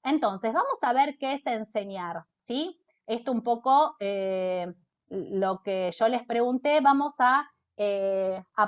Entonces, vamos a ver qué es enseñar, ¿sí? Esto un poco lo que yo les pregunté, vamos a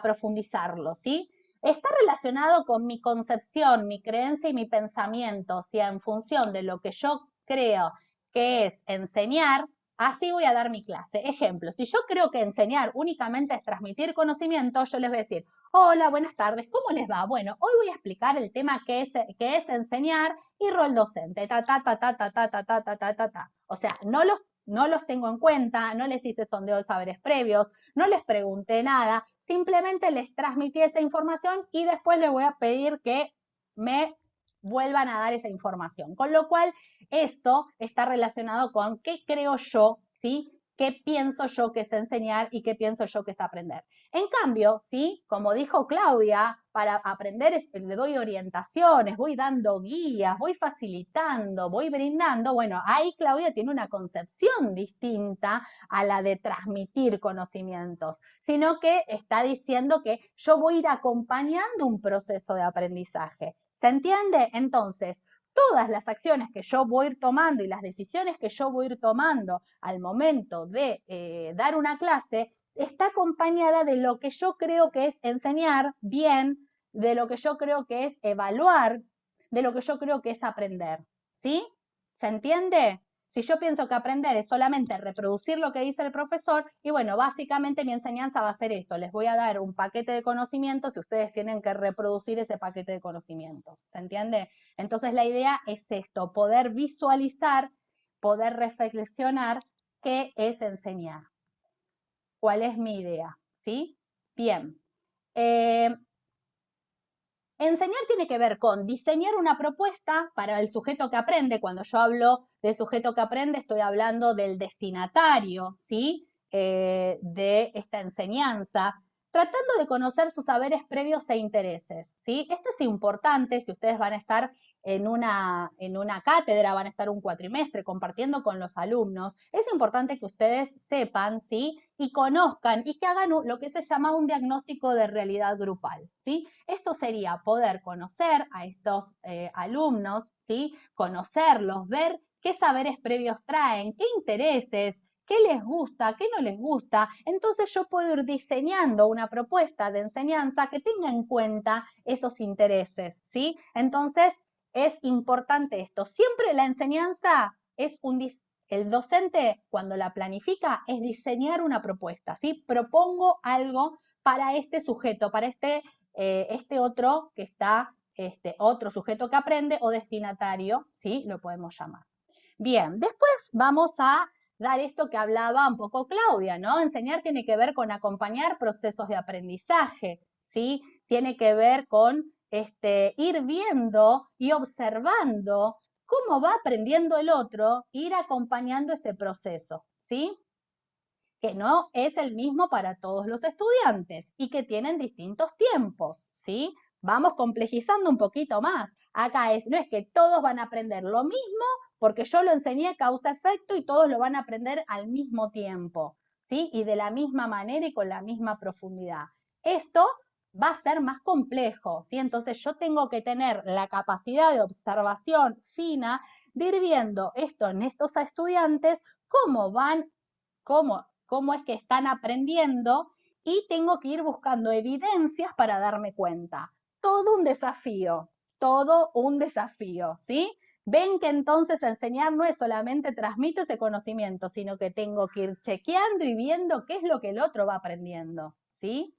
profundizarlo, ¿sí? Está relacionado con mi concepción, mi creencia y mi pensamiento, o sea, en función de lo que yo creo que es enseñar, así voy a dar mi clase. Ejemplo, si yo creo que enseñar únicamente es transmitir conocimiento, yo les voy a decir, hola, buenas tardes, ¿cómo les va? Bueno, hoy voy a explicar el tema que es enseñar y rol docente, ta, ta, ta, ta, ta, ta, ta, ta, ta, ta, ta, ta. O sea, no los tengo en cuenta, no les hice sondeo de saberes previos, no les pregunté nada, simplemente les transmití esa información y después les voy a pedir que me vuelvan a dar esa información. Con lo cual, esto está relacionado con qué creo yo, ¿sí? ¿Qué pienso yo que es enseñar y qué pienso yo que es aprender? En cambio, ¿sí? Como dijo Claudia, para aprender le doy orientaciones, voy dando guías, voy facilitando, voy brindando. Bueno, ahí Claudia tiene una concepción distinta a la de transmitir conocimientos, sino que está diciendo que yo voy a ir acompañando un proceso de aprendizaje. ¿Se entiende? Entonces, todas las acciones que yo voy a ir tomando y las decisiones que yo voy a ir tomando al momento de dar una clase está acompañada de lo que yo creo que es enseñar bien, de lo que yo creo que es evaluar, de lo que yo creo que es aprender. ¿Sí? ¿Se entiende? Si yo pienso que aprender es solamente reproducir lo que dice el profesor, y bueno, básicamente mi enseñanza va a ser esto, les voy a dar un paquete de conocimientos y ustedes tienen que reproducir ese paquete de conocimientos. ¿Se entiende? Entonces la idea es esto, poder visualizar, poder reflexionar qué es enseñar. ¿Cuál es mi idea? ¿Sí? Bien. Enseñar tiene que ver con diseñar una propuesta para el sujeto que aprende. Cuando yo hablo de sujeto que aprende, estoy hablando del destinatario, ¿sí? De esta enseñanza, tratando de conocer sus saberes previos e intereses, ¿sí? Esto es importante si ustedes van a estar en una cátedra, van a estar un cuatrimestre compartiendo con los alumnos. Es importante que ustedes sepan, ¿sí? Y conozcan y que hagan lo que se llama un diagnóstico de realidad grupal, ¿sí? Esto sería poder conocer a estos alumnos, ¿sí? Conocerlos, ver qué saberes previos traen, qué intereses, qué les gusta, qué no les gusta. Entonces yo puedo ir diseñando una propuesta de enseñanza que tenga en cuenta esos intereses, ¿sí? Entonces es importante esto. Siempre la enseñanza es el docente, cuando la planifica, es diseñar una propuesta, ¿sí? Propongo algo para este sujeto, para este otro que está, otro sujeto que aprende o destinatario, ¿sí? Lo podemos llamar. Bien, después vamos a dar esto que hablaba un poco Claudia, ¿no? Enseñar tiene que ver con acompañar procesos de aprendizaje, ¿sí? Tiene que ver con ir viendo y observando cómo va aprendiendo el otro, ir acompañando ese proceso, ¿sí? Que no es el mismo para todos los estudiantes y que tienen distintos tiempos, ¿sí? Vamos complejizando un poquito más. Acá no es que todos van a aprender lo mismo porque yo lo enseñé causa-efecto y todos lo van a aprender al mismo tiempo, ¿sí? Y de la misma manera y con la misma profundidad. Esto va a ser más complejo, ¿sí? Entonces yo tengo que tener la capacidad de observación fina de ir viendo esto en estos estudiantes, cómo es que están aprendiendo y tengo que ir buscando evidencias para darme cuenta. Todo un desafío, ¿sí? Ven que entonces enseñar no es solamente transmito ese conocimiento, sino que tengo que ir chequeando y viendo qué es lo que el otro va aprendiendo, ¿sí?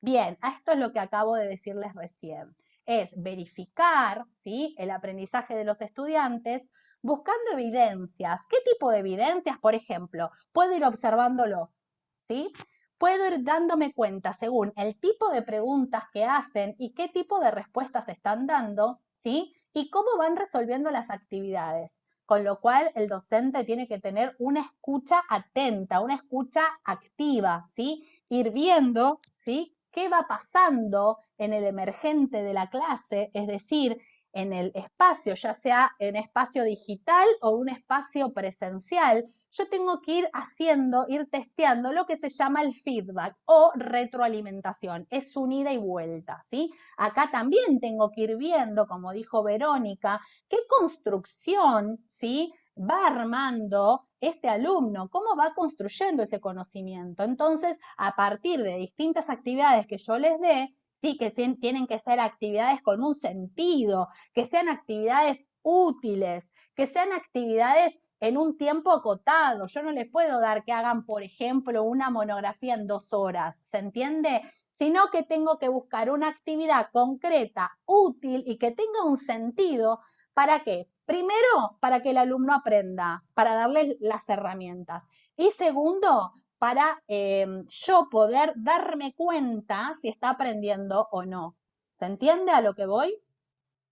Bien, esto es lo que acabo de decirles recién. Es verificar, ¿sí? El aprendizaje de los estudiantes buscando evidencias. ¿Qué tipo de evidencias? Por ejemplo, puedo ir observándolos, ¿sí? Puedo ir dándome cuenta según el tipo de preguntas que hacen y qué tipo de respuestas están dando, ¿sí? Y cómo van resolviendo las actividades. Con lo cual el docente tiene que tener una escucha atenta, una escucha activa, ¿sí? Ir viendo, ¿sí? ¿Qué va pasando en el emergente de la clase? Es decir, en el espacio, ya sea en espacio digital o un espacio presencial, yo tengo que ir haciendo, ir testeando lo que se llama el feedback o retroalimentación. Es un ida y vuelta, ¿sí? Acá también tengo que ir viendo, como dijo Verónica, qué construcción, ¿sí?, va armando este alumno, cómo va construyendo ese conocimiento. Entonces, a partir de distintas actividades que yo les dé, sí, que tienen que ser actividades con un sentido, que sean actividades útiles, que sean actividades en un tiempo acotado. Yo no les puedo dar que hagan, por ejemplo, una monografía en 2 horas, ¿se entiende? Sino que tengo que buscar una actividad concreta, útil y que tenga un sentido. ¿Para qué? Primero, para que el alumno aprenda, para darle las herramientas. Y segundo, para yo poder darme cuenta si está aprendiendo o no. ¿Se entiende a lo que voy?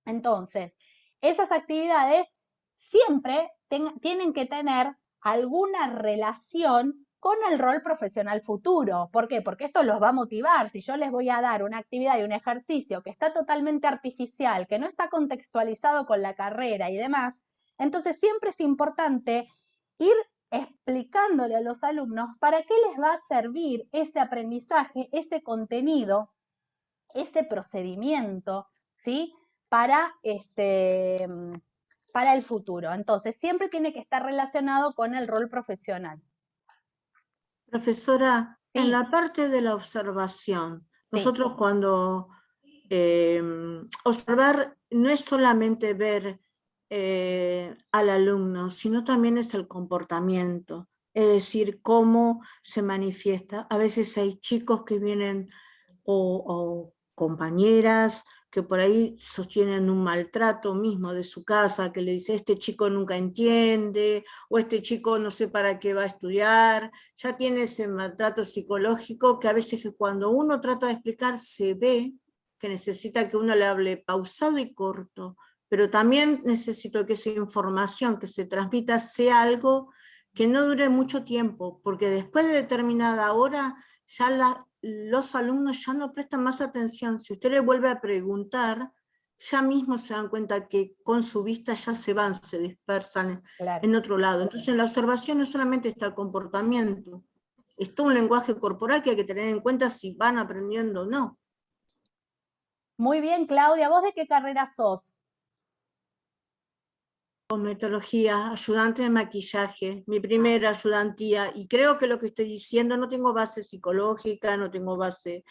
Entonces, esas actividades siempre tienen que tener alguna relación con el rol profesional futuro. ¿Por qué? Porque esto los va a motivar. Si yo les voy a dar una actividad y un ejercicio que está totalmente artificial, que no está contextualizado con la carrera y demás, entonces siempre es importante ir explicándole a los alumnos para qué les va a servir ese aprendizaje, ese contenido, ese procedimiento, ¿sí? Para, para el futuro. Entonces, siempre tiene que estar relacionado con el rol profesional. Profesora, Sí, en la parte de la observación, sí, nosotros cuando observar no es solamente ver al alumno, sino también es el comportamiento, es decir, cómo se manifiesta. A veces hay chicos que vienen o compañeras que por ahí sostienen un maltrato mismo de su casa, que le dice, este chico nunca entiende, o este chico no sé para qué va a estudiar, ya tiene ese maltrato psicológico que a veces que cuando uno trata de explicar se ve que necesita que uno le hable pausado y corto, pero también necesito que esa información que se transmita sea algo que no dure mucho tiempo, porque después de determinada hora ya los alumnos ya no prestan más atención. Si usted le vuelve a preguntar, ya mismo se dan cuenta que con su vista ya se van, se dispersan claro. en otro lado. Entonces en la observación no solamente está el comportamiento, es todo un lenguaje corporal que hay que tener en cuenta si van aprendiendo o no. Muy bien, Claudia. ¿Vos de qué carrera sos? Cosmetología, ayudante de maquillaje, mi primera ayudantía, y creo que lo que estoy diciendo no tengo base psicológica, no tengo base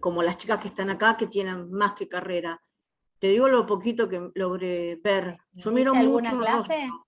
como las chicas que están acá que tienen más que carrera. Te digo lo poquito que logré ver. Yo miro ¿Diste alguna mucho el clase? rostro.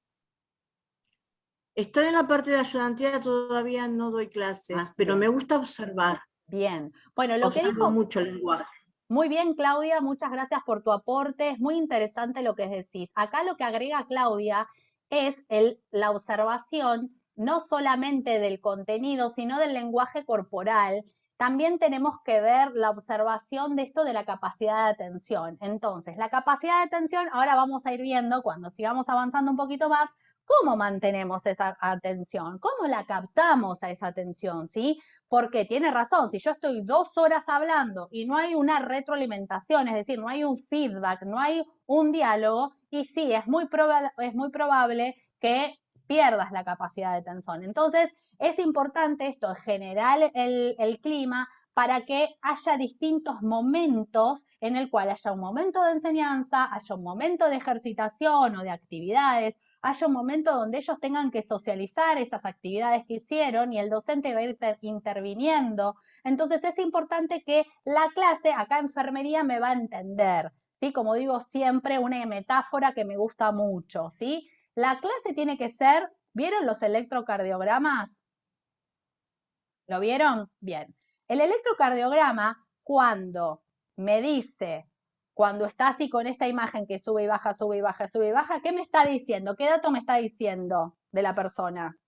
Estoy en la parte de ayudantía, todavía no doy clases, pero me Bien, gusta observar. bien. Bueno, lo que Observo dijo, mucho el lenguaje. muy bien, Claudia, muchas gracias por tu aporte. Es muy interesante lo que decís. Acá lo que agrega Claudia es la observación no solamente del contenido, sino del lenguaje corporal. También tenemos que ver la observación de esto de la capacidad de atención. Entonces, la capacidad de atención, ahora vamos a ir viendo cuando sigamos avanzando un poquito más, cómo mantenemos esa atención, cómo la captamos a esa atención, ¿sí? Porque tiene razón, si yo estoy 2 horas hablando y no hay una retroalimentación, es decir, no hay un feedback, no hay un diálogo, y sí, es muy probable que pierdas la capacidad de atención. Entonces, es importante esto, generar el clima para que haya distintos momentos en el cual haya un momento de enseñanza, haya un momento de ejercitación o de actividades, haya un momento donde ellos tengan que socializar esas actividades que hicieron y el docente va a ir interviniendo. Entonces es importante que la clase, acá enfermería me va a entender, ¿sí? Como digo siempre, una metáfora que me gusta mucho, ¿sí? La clase tiene que ser, ¿vieron los electrocardiogramas? ¿Lo vieron? Bien. El electrocardiograma, cuando me dice, cuando está así con esta imagen que sube y baja, sube y baja, sube y baja, ¿qué me está diciendo? ¿Qué dato me está diciendo de la persona?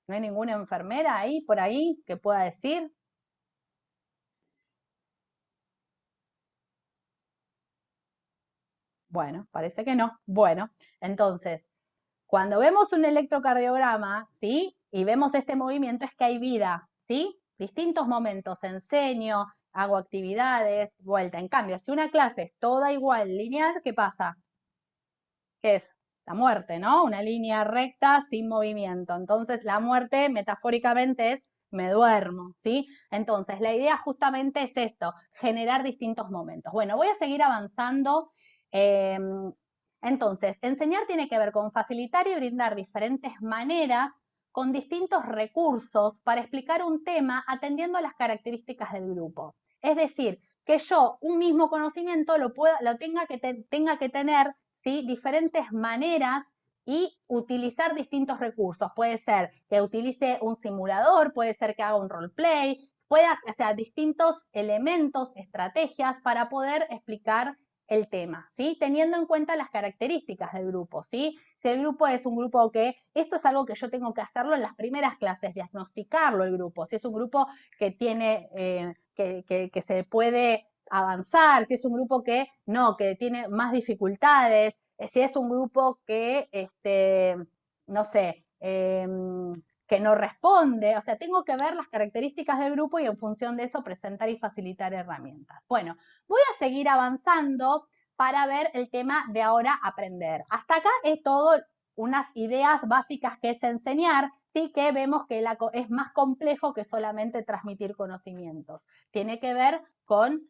¿No hay ninguna enfermera ahí, por ahí, que pueda decir? Bueno, parece que no. Bueno, entonces, cuando vemos un electrocardiograma, ¿sí? Y vemos este movimiento, es que hay vida, ¿sí? Distintos momentos, enseño, hago actividades, vuelta. En cambio, si una clase es toda igual, lineal, ¿qué pasa? ¿qué es? La muerte, ¿no? Una línea recta sin movimiento. Entonces, la muerte metafóricamente es me duermo, ¿sí? Entonces, la idea justamente es esto, generar distintos momentos. Bueno, voy a seguir avanzando. Entonces, enseñar tiene que ver con facilitar y brindar diferentes maneras con distintos recursos para explicar un tema atendiendo a las características del grupo. Es decir, que yo un mismo conocimiento lo tenga que tener, ¿sí? Diferentes maneras y utilizar distintos recursos. Puede ser que utilice un simulador, puede ser que haga un roleplay, o sea, distintos elementos, estrategias para poder explicar el tema, ¿sí? Teniendo en cuenta las características del grupo, ¿sí? Si el grupo es un grupo que, esto es algo que yo tengo que hacerlo en las primeras clases, diagnosticarlo el grupo, si es un grupo que tiene, que se puede avanzar, si es un grupo que no, que tiene más dificultades, si es un grupo que, no sé, que no responde, o sea, tengo que ver las características del grupo y en función de eso presentar y facilitar herramientas. Bueno, voy a seguir avanzando para ver el tema de ahora aprender. Hasta acá es todo unas ideas básicas que es enseñar, sí que vemos que es más complejo que solamente transmitir conocimientos. Tiene que ver con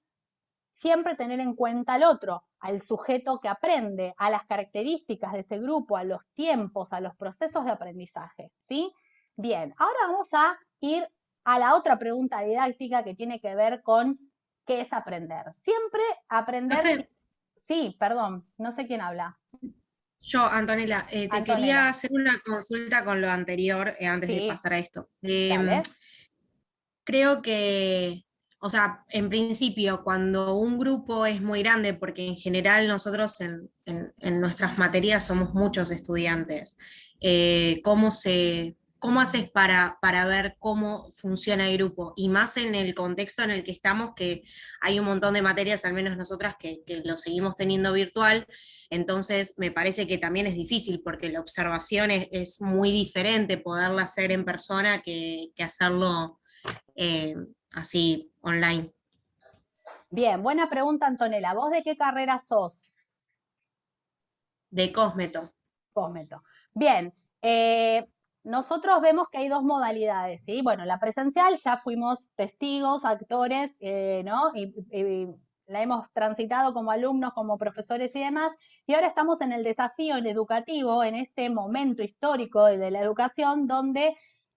siempre tener en cuenta al otro, al sujeto que aprende, a las características de ese grupo, a los tiempos, a los procesos de aprendizaje, ¿sí? Bien, ahora vamos a ir a la otra pregunta didáctica que tiene que ver con qué es aprender. Siempre aprender... Profe, Sí, perdón, no sé quién habla. yo, Antonella, te quería Antonella. hacer una consulta con lo anterior antes de Sí, pasar a esto. dale. Creo que, o sea, en principio, cuando un grupo es muy grande, porque en general nosotros en nuestras materias somos muchos estudiantes, ¿cómo haces para ver cómo funciona el grupo? Y más en el contexto en el que estamos, que hay un montón de materias, al menos nosotras, que lo seguimos teniendo virtual, entonces me parece que también es difícil, porque la observación es muy diferente poderla hacer en persona que hacerlo eh, así online. Bien, buena pregunta, Antonella. ¿Vos de qué carrera sos? De Cosmeto. Cosmeto. Bien, nosotros vemos que hay dos modalidades, ¿sí? Bueno, la presencial ya fuimos testigos, actores, ¿no? Y la hemos transitado como alumnos, como profesores y demás, y ahora estamos en el desafío educativo, en este momento histórico de la educación, donde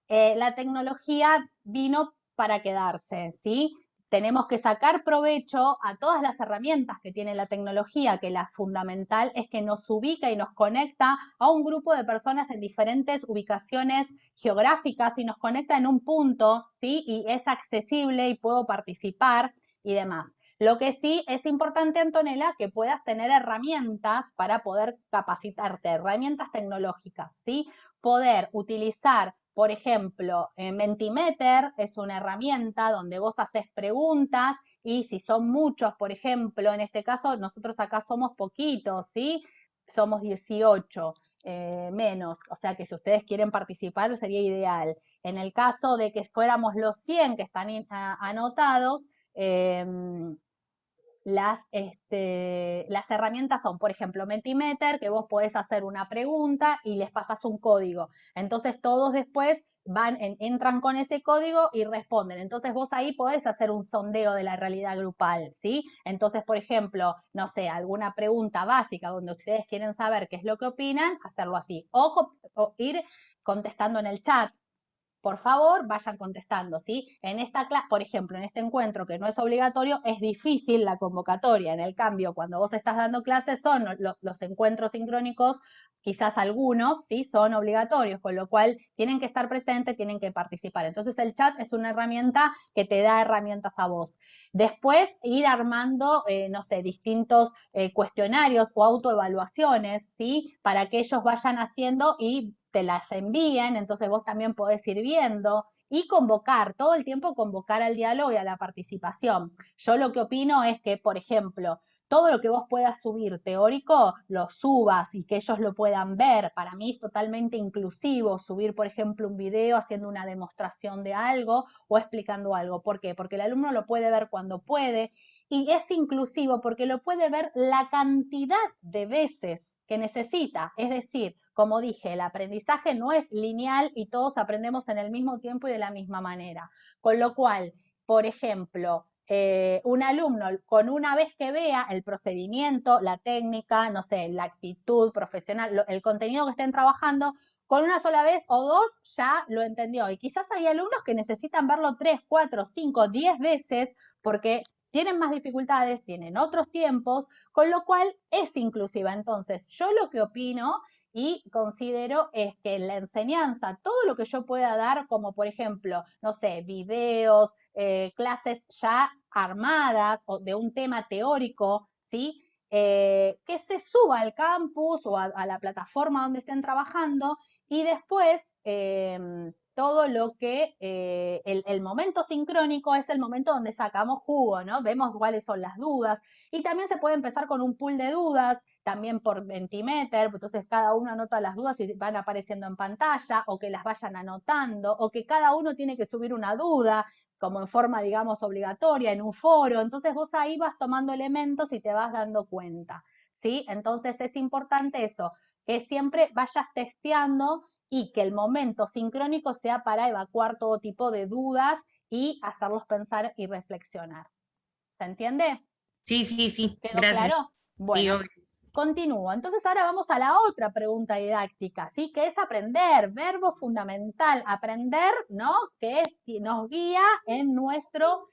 la tecnología vino para quedarse, ¿sí? Tenemos que sacar provecho a todas las herramientas que tiene la tecnología, que la fundamental es que nos ubica y nos conecta a un grupo de personas en diferentes ubicaciones geográficas y nos conecta en un punto, ¿sí? Y es accesible y puedo participar y demás. Lo que sí es importante, Antonella, que puedas tener herramientas para poder capacitarte, herramientas tecnológicas, ¿sí? Poder utilizar por ejemplo, Mentimeter es una herramienta donde vos haces preguntas y si son muchos, por ejemplo, en este caso nosotros acá somos poquitos, ¿sí? Somos 18 menos, o sea que si ustedes quieren participar sería ideal. En el caso de que fuéramos los 100 que están anotados, las herramientas son, por ejemplo, Mentimeter, que vos podés hacer una pregunta y les pasas un código. Entonces todos después entran con ese código y responden. Entonces vos ahí podés hacer un sondeo de la realidad grupal, ¿sí? Entonces, por ejemplo, no sé, alguna pregunta básica donde ustedes quieren saber qué es lo que opinan, hacerlo así. O ir contestando en el chat, por favor, vayan contestando, ¿sí? En esta clase, por ejemplo, en este encuentro que no es obligatorio, es difícil la convocatoria. En el cambio, cuando vos estás dando clases, son los encuentros sincrónicos, quizás algunos, ¿sí? Son obligatorios, con lo cual tienen que estar presentes, tienen que participar. Entonces, el chat es una herramienta que te da herramientas a vos. Después, ir armando, no sé, distintos cuestionarios o autoevaluaciones, ¿sí? Para que ellos vayan haciendo y te las envíen, entonces vos también podés ir viendo y convocar, todo el tiempo convocar al diálogo y a la participación. Yo lo que opino es que, por ejemplo, todo lo que vos puedas subir teórico, lo subas y que ellos lo puedan ver. Para mí es totalmente inclusivo subir, por ejemplo, un video haciendo una demostración de algo o explicando algo. ¿Por qué? Porque el alumno lo puede ver cuando puede y es inclusivo porque lo puede ver la cantidad de veces que necesita. Es decir, como dije, el aprendizaje no es lineal y todos aprendemos en el mismo tiempo y de la misma manera. Con lo cual, por ejemplo, un alumno con una vez que vea el procedimiento, la técnica, no sé, la actitud profesional, el contenido que estén trabajando, con una sola vez o dos ya lo entendió. Y quizás hay alumnos que necesitan verlo 3, 4, 5, 10 veces porque tienen más dificultades, tienen otros tiempos, con lo cual es inclusiva. Entonces, yo lo que opino y considero es que en la enseñanza, todo lo que yo pueda dar, como por ejemplo, no sé, videos, clases ya armadas o de un tema teórico, ¿sí? Que se suba al campus o a la plataforma donde estén trabajando y después todo lo que el momento sincrónico es el momento donde sacamos jugo, ¿no? Vemos cuáles son las dudas y también se puede empezar con un pool de dudas, también por Mentimeter, entonces cada uno anota las dudas y van apareciendo en pantalla o que las vayan anotando o que cada uno tiene que subir una duda como en forma, digamos, obligatoria en un foro, entonces vos ahí vas tomando elementos y te vas dando cuenta, ¿sí? Entonces es importante eso, que siempre vayas testeando y que el momento sincrónico sea para evacuar todo tipo de dudas y hacerlos pensar y reflexionar. ¿Se entiende? Sí, sí, sí, ¿Quedó gracias. claro? Sí, Bueno, obvio. continúo. Entonces ahora vamos a la otra pregunta didáctica, ¿sí? Que es aprender, verbo fundamental, aprender, ¿no? Que nos guía en nuestro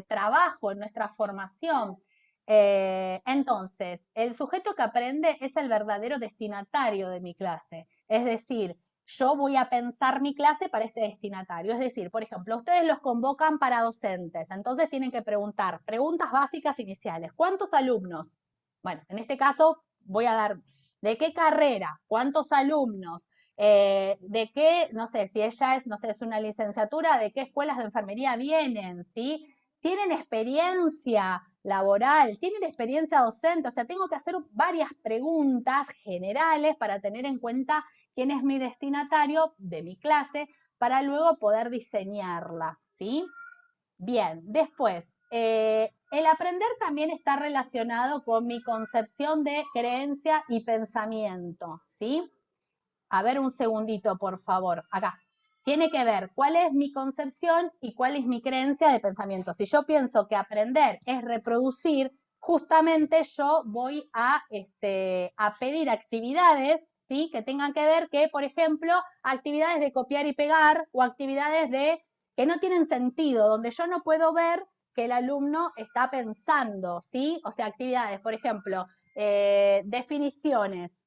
trabajo, en nuestra formación. Entonces, el sujeto que aprende es el verdadero destinatario de mi clase. Es decir, yo voy a pensar mi clase para este destinatario. Es decir, por ejemplo, ustedes los convocan para docentes, entonces tienen que preguntar preguntas básicas iniciales. ¿Cuántos alumnos? Bueno, en este caso voy a dar, ¿de qué carrera? ¿Cuántos alumnos? ¿De qué, no sé, si ella es, no sé, es una licenciatura, de qué escuelas de enfermería vienen? ¿Sí? ¿Tienen experiencia laboral? ¿Tienen experiencia docente? O sea, tengo que hacer varias preguntas generales para tener en cuenta quién es mi destinatario de mi clase para luego poder diseñarla, ¿sí? Bien, después, el aprender también está relacionado con mi concepción de creencia y pensamiento, ¿sí? A ver un segundito, por favor, acá. Tiene que ver cuál es mi concepción y cuál es mi creencia de pensamiento. Si yo pienso que aprender es reproducir, justamente yo voy a pedir actividades, ¿sí? Que tengan que ver que, por ejemplo, actividades de copiar y pegar o actividades que no tienen sentido, donde yo no puedo ver que el alumno está pensando, ¿sí? O sea, actividades, por ejemplo, definiciones.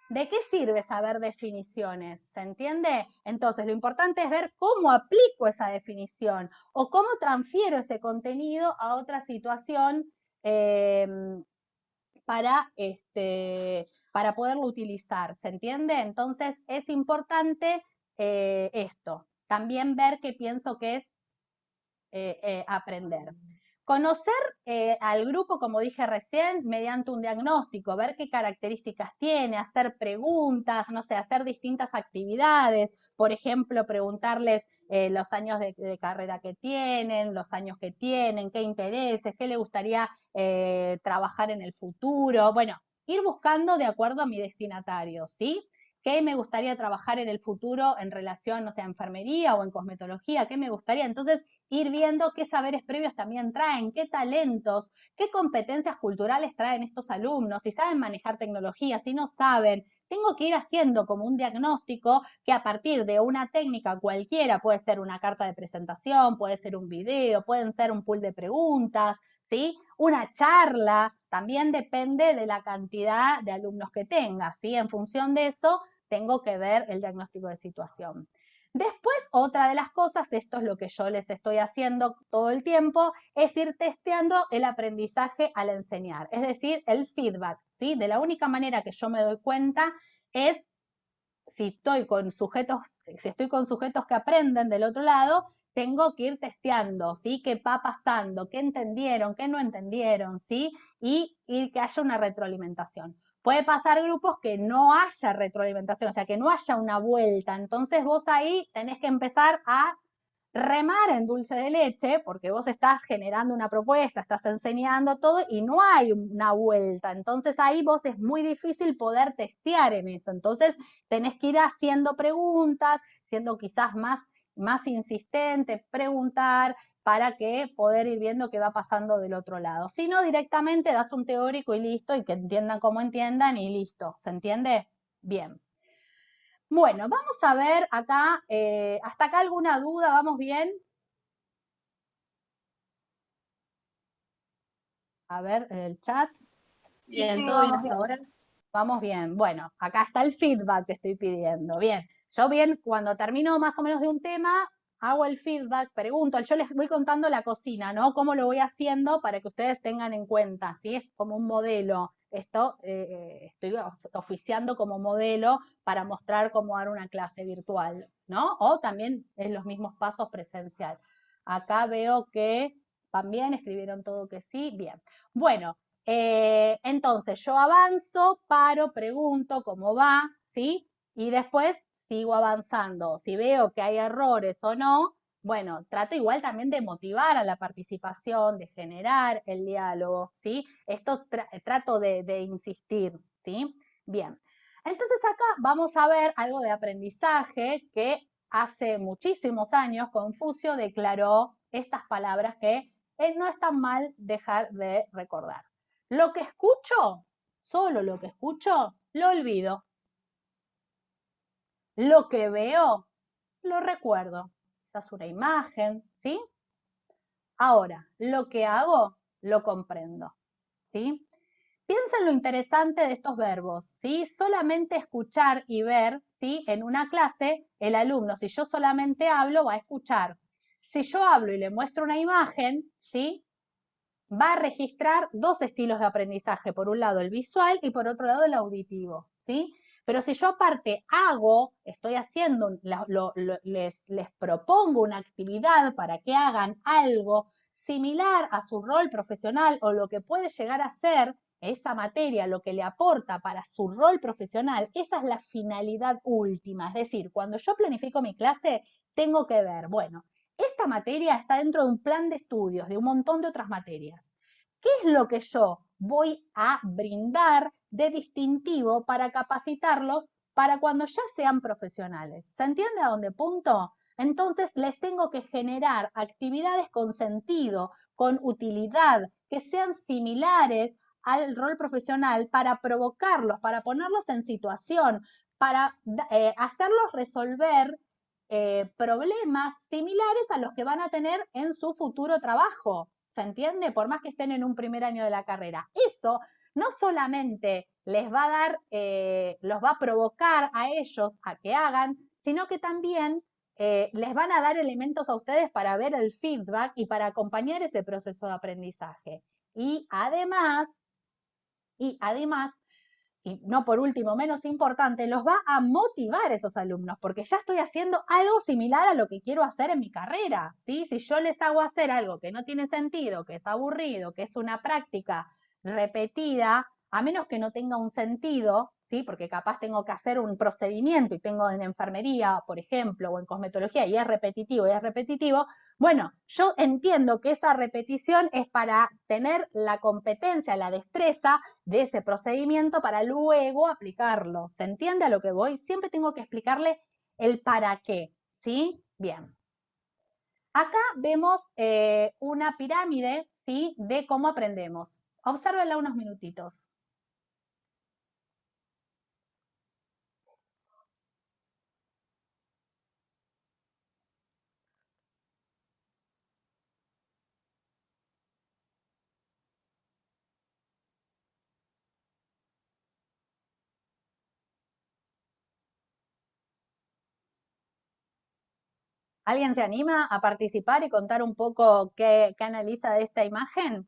¿De qué sirve saber definiciones? ¿Se entiende? Entonces, lo importante es ver cómo aplico esa definición o cómo transfiero ese contenido a otra situación eh, para poderlo utilizar. ¿Se entiende? Entonces, es importante esto. También ver qué pienso que es aprender. Conocer al grupo, como dije recién, mediante un diagnóstico, ver qué características tiene, hacer preguntas, no sé, hacer distintas actividades, por ejemplo, preguntarles los años de carrera que tienen, los años que tienen, qué intereses, qué le gustaría trabajar en el futuro. Bueno, ir buscando de acuerdo a mi destinatario, ¿sí? ¿Qué me gustaría trabajar en el futuro en relación, no sé, a enfermería o en cosmetología? ¿Qué me gustaría? Entonces, ir viendo qué saberes previos también traen, qué talentos, qué competencias culturales traen estos alumnos, si saben manejar tecnología, si no saben. Tengo que ir haciendo como un diagnóstico que a partir de una técnica cualquiera, puede ser una carta de presentación, puede ser un video, pueden ser un pool de preguntas, ¿sí? Una charla, también depende de la cantidad de alumnos que tenga, ¿sí? En función de eso, tengo que ver el diagnóstico de situación. Después, otra de las cosas, esto es lo que yo les estoy haciendo todo el tiempo, es ir testeando el aprendizaje al enseñar, es decir, el feedback, ¿sí? De la única manera que yo me doy cuenta es si estoy con sujetos que aprenden del otro lado, tengo que ir testeando, ¿sí? ¿Qué va pasando? ¿Qué entendieron? ¿Qué no entendieron? ¿Sí? Y que haya una retroalimentación. Puede pasar grupos que no haya retroalimentación, o sea, que no haya una vuelta. Entonces vos ahí tenés que empezar a remar en dulce de leche, porque vos estás generando una propuesta, estás enseñando todo y no hay una vuelta. Entonces ahí vos es muy difícil poder testear en eso. Entonces tenés que ir haciendo preguntas, siendo quizás más insistente, preguntar para que poder ir viendo qué va pasando del otro lado. Si no, directamente das un teórico y listo, y que entiendan como entiendan y listo. ¿Se entiende? Bien. Bueno, vamos a ver acá, ¿hasta acá alguna duda? ¿Vamos bien? A ver, el chat. Bien, todo bien hasta ahora. Vamos bien. Bueno, acá está el feedback que estoy pidiendo. Bien, yo bien, cuando termino más o menos de un tema, hago el feedback, pregunto, yo les voy contando la cocina, ¿no? Cómo lo voy haciendo para que ustedes tengan en cuenta, ¿sí? Es como un modelo. Esto estoy oficiando como modelo para mostrar cómo dar una clase virtual, ¿no? O también en los mismos pasos presencial. Acá veo que también escribieron todo que sí. Bien. Bueno, entonces yo avanzo, paro, pregunto cómo va, ¿sí? Y después sigo avanzando. Si veo que hay errores o no, bueno, trato igual también de motivar a la participación, de generar el diálogo, ¿sí? Esto trato de insistir, ¿sí? Bien. Entonces acá vamos a ver algo de aprendizaje que hace muchísimos años Confucio declaró estas palabras que no es tan mal dejar de recordar. Lo que escucho, solo lo que escucho, lo olvido. Lo que veo, lo recuerdo. Esa es una imagen, ¿sí? Ahora, lo que hago, lo comprendo, ¿sí? Piensa en lo interesante de estos verbos, ¿sí? Solamente escuchar y ver, ¿sí? En una clase, el alumno, si yo solamente hablo, va a escuchar. Si yo hablo y le muestro una imagen, ¿sí? Va a registrar dos estilos de aprendizaje, por un lado el visual y por otro lado el auditivo, ¿sí? Pero si yo aparte hago, estoy haciendo, les propongo una actividad para que hagan algo similar a su rol profesional o lo que puede llegar a ser esa materia, lo que le aporta para su rol profesional, esa es la finalidad última. Es decir, cuando yo planifico mi clase, tengo que ver, bueno, esta materia está dentro de un plan de estudios, de un montón de otras materias. ¿Qué es lo que yo voy a brindar de distintivo para capacitarlos para cuando ya sean profesionales? ¿Se entiende a dónde punto? Entonces les tengo que generar actividades con sentido, con utilidad, que sean similares al rol profesional para provocarlos, para ponerlos en situación, para hacerlos resolver problemas similares a los que van a tener en su futuro trabajo. ¿Se entiende? Por más que estén en un primer año de la carrera. Eso no solamente les va a dar, los va a provocar a ellos a que hagan, sino que también les van a dar elementos a ustedes para ver el feedback y para acompañar ese proceso de aprendizaje. Y además, y no por último, menos importante, los va a motivar esos alumnos, porque ya estoy haciendo algo similar a lo que quiero hacer en mi carrera, ¿sí? Si yo les hago hacer algo que no tiene sentido, que es aburrido, que es una práctica repetida, a menos que no tenga un sentido, ¿sí? Porque capaz tengo que hacer un procedimiento y tengo en enfermería, por ejemplo, o en cosmetología, y es repetitivo, bueno, yo entiendo que esa repetición es para tener la competencia, la destreza de ese procedimiento para luego aplicarlo. ¿Se entiende a lo que voy? Siempre tengo que explicarle el para qué, ¿sí? Bien. Acá vemos una pirámide, ¿sí? De cómo aprendemos. Obsérvenla unos minutitos. ¿Alguien se anima a participar y contar un poco qué analiza de esta imagen?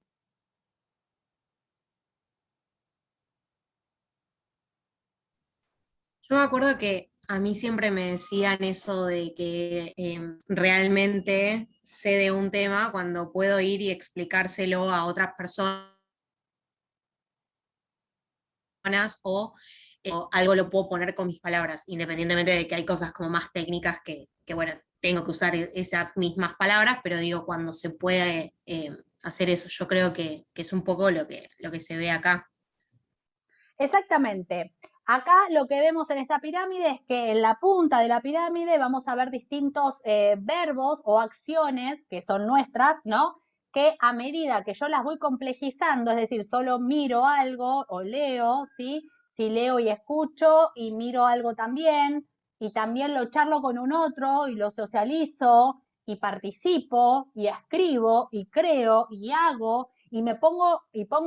Yo me acuerdo que a mí siempre me decían eso de que realmente sé de un tema cuando puedo ir y explicárselo a otras personas o algo lo puedo poner con mis palabras, independientemente de que hay cosas como más técnicas que bueno, tengo que usar esas mismas palabras, pero digo, cuando se puede hacer eso, yo creo que es un poco lo que se ve acá. Exactamente. Acá lo que vemos en esta pirámide es que en la punta de la pirámide vamos a ver distintos verbos o acciones que son nuestras, ¿no? Que a medida que yo las voy complejizando, es decir, solo miro algo o leo, ¿sí? Si leo y escucho y miro algo también, y también lo charlo con un otro y lo socializo y participo y escribo y creo y hago y pongo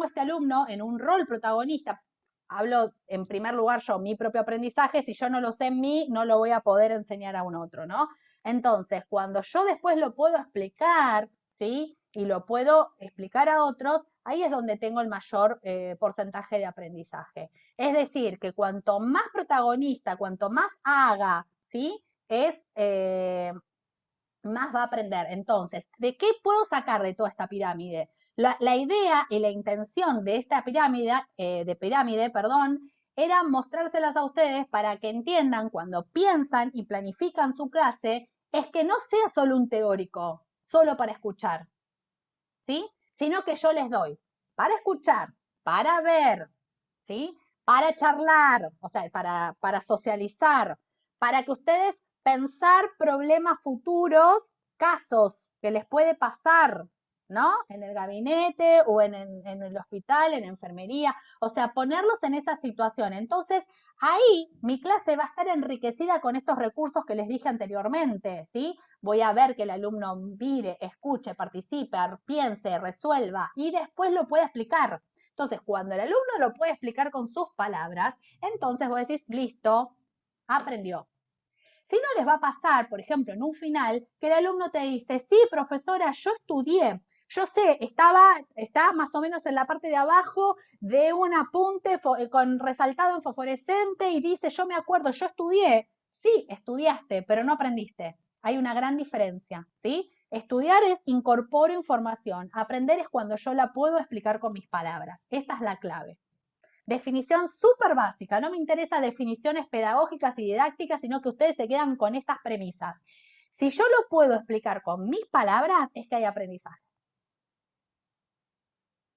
a este alumno en un rol protagonista. Hablo en primer lugar yo, mi propio aprendizaje, si yo no lo sé en mí, no lo voy a poder enseñar a un otro, ¿no? Entonces, cuando yo después lo puedo explicar, ¿sí? Y lo puedo explicar a otros, ahí es donde tengo el mayor porcentaje de aprendizaje. Es decir, que cuanto más protagonista, cuanto más haga, ¿sí? Más va a aprender. Entonces, ¿de qué puedo sacar de toda esta pirámide? La idea y la intención de esta pirámide, era mostrárselas a ustedes para que entiendan cuando piensan y planifican su clase, es que no sea solo un teórico, solo para escuchar, ¿sí? Sino que yo les doy para escuchar, para ver, ¿sí? Para charlar, o sea, para socializar, para que ustedes pensar problemas futuros, casos que les puede pasar, ¿no? En el gabinete o en el hospital, en enfermería, o sea, ponerlos en esa situación. Entonces, ahí mi clase va a estar enriquecida con estos recursos que les dije anteriormente, ¿sí? Voy a ver que el alumno mire, escuche, participe, piense, resuelva y después lo pueda explicar. Entonces, cuando el alumno lo puede explicar con sus palabras, entonces vos decís, listo, aprendió. Si no les va a pasar, por ejemplo, en un final, que el alumno te dice, sí, profesora, yo estudié, yo sé, está más o menos en la parte de abajo de un apunte con resaltado en fosforescente y dice, yo me acuerdo, yo estudié. Sí, estudiaste, pero no aprendiste. Hay una gran diferencia, ¿sí? Estudiar es incorporo información, aprender es cuando yo la puedo explicar con mis palabras. Esta es la clave. Definición súper básica, no me interesa definiciones pedagógicas y didácticas, sino que ustedes se quedan con estas premisas. Si yo lo puedo explicar con mis palabras, es que hay aprendizaje.